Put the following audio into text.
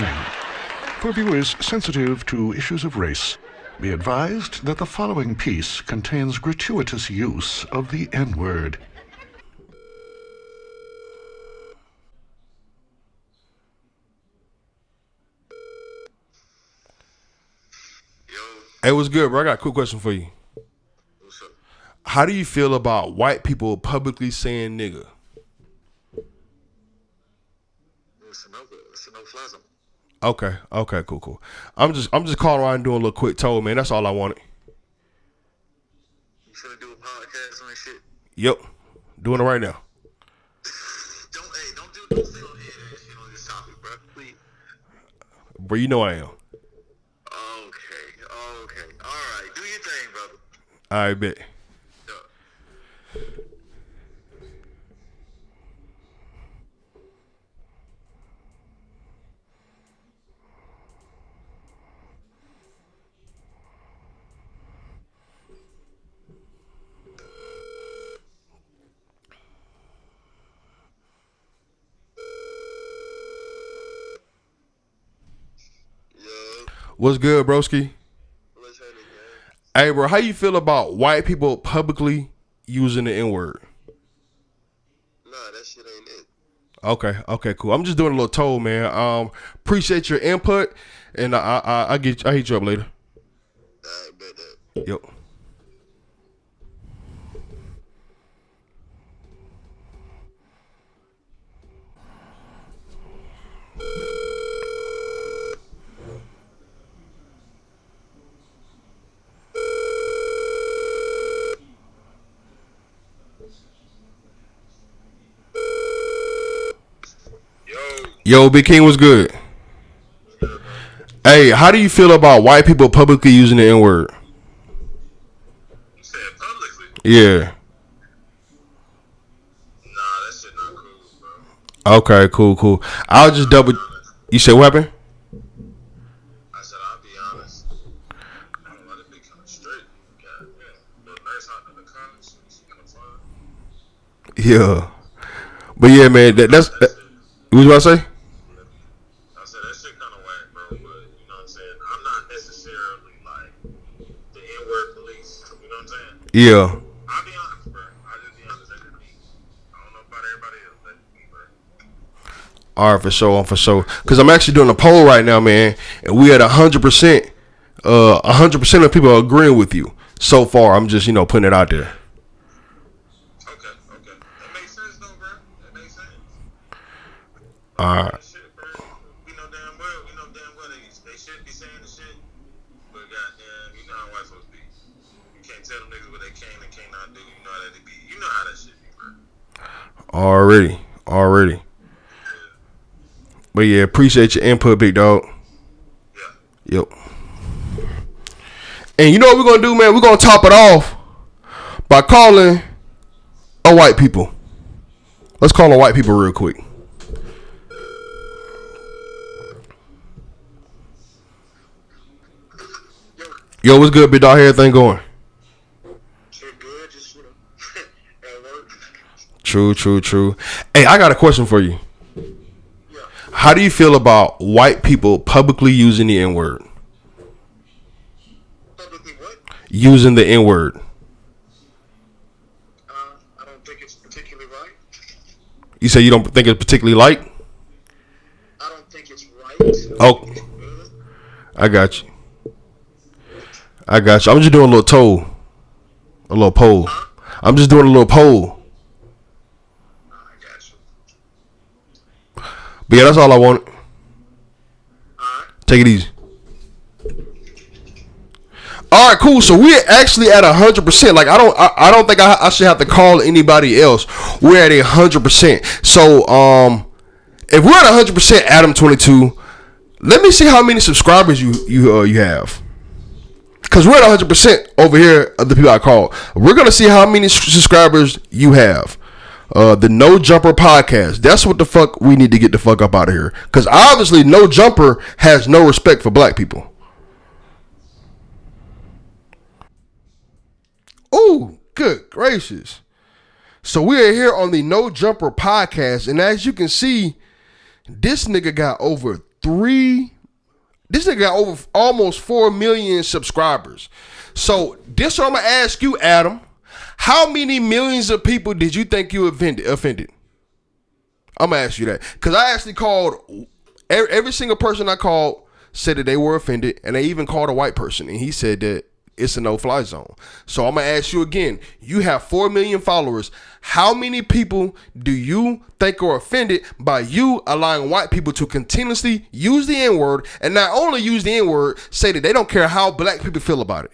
warning. For viewers sensitive to issues of race, be advised that the following piece contains gratuitous use of the N-word. Hey, what's good, bro? I got a quick question for you. What's up? How do you feel about white people publicly saying nigga? It's a no-fly zone. Okay, cool. I'm just calling around and doing a little quick toll, man. That's all I wanted. You finna do a podcast on this shit? Yep, doing it right now. Don't sit on here and shit on this topic, bro. Please. Bro, you know I am. Okay. All right. Do your thing, brother. I bet. What's good, broski? What's happening, man? Hey, bro, how you feel about white people publicly using the N-word? Nah, that shit ain't it. Okay, cool. I'm just doing a little toll, man. Appreciate your input, and I hit you up later. I bet that. Yep. Yo, Big King, was good? Hey, how do you feel about white people publicly using the N-word? You said publicly? Yeah. Nah, that shit not cool, bro. Okay, cool. I'll just double. You said what happened? I said I'll be honest. I don't let it be kind of straight. God, man. Little nurse out in the comments, she kind of fun. Yeah. But yeah, man, that's. What was you about to say? I said that shit kind of whack, bro. But you know what I'm saying? I'm not necessarily like the N-word police. You know what I'm saying? Yeah. I'll be honest, bro. I'll just be honest. That's me. I don't know about everybody else. That's me, bro. All right, for sure. Because I'm actually doing a poll right now, man, and we at 100%. 100% of people are agreeing with you so far. I'm just, putting it out there. Okay. That makes sense, though, bro. That makes sense. All right. Shit, bro. We know damn well they should be saying the shit. But goddamn, you know how white folks be. You can't tell them niggas what they can and cannot do. You know how that be. You know how that shit be, bro. Already. But yeah, appreciate your input, big dog. Yeah. Yep. And you know what we're gonna do, man? We're gonna top it off by calling a white people. Let's call a white people real quick. Yo, what's good, big dog? How everything going? Shit good, just, at work. True. Hey, I got a question for you. Yeah. How do you feel about white people publicly using the N-word? Publicly what? Using the N-word. I don't think it's particularly right. You say you don't think it's particularly light? I don't think it's right. Oh, I got you. I'm just doing a little poll. I'm just doing a little poll. I got you. But yeah, that's all I want. Alright. Take it easy. All right, cool. So we're actually at 100%. Like I don't think I should have to call anybody else. We're at 100%. So if we're at 100%, Adam22, let me see how many subscribers you have. Because we're at 100% over here of the people I call. We're going to see how many subscribers you have. The No Jumper podcast. That's what the fuck we need to get the fuck up out of here. Because obviously No Jumper has no respect for black people. Oh, good gracious. So we are here on the No Jumper podcast. And as you can see, this nigga got over This nigga got over almost 4 million subscribers. So this what I'm gonna ask you, Adam. How many millions of people did you think you offended? I'm gonna ask you that. Cause I actually called every single person I called said that they were offended, and they even called a white person, and he said that it's a no-fly zone. So I'm gonna ask you again. You have 4 million followers. How many people do you think are offended by you allowing white people to continuously use the N-word, and not only use the N-word, say that they don't care how black people feel about it?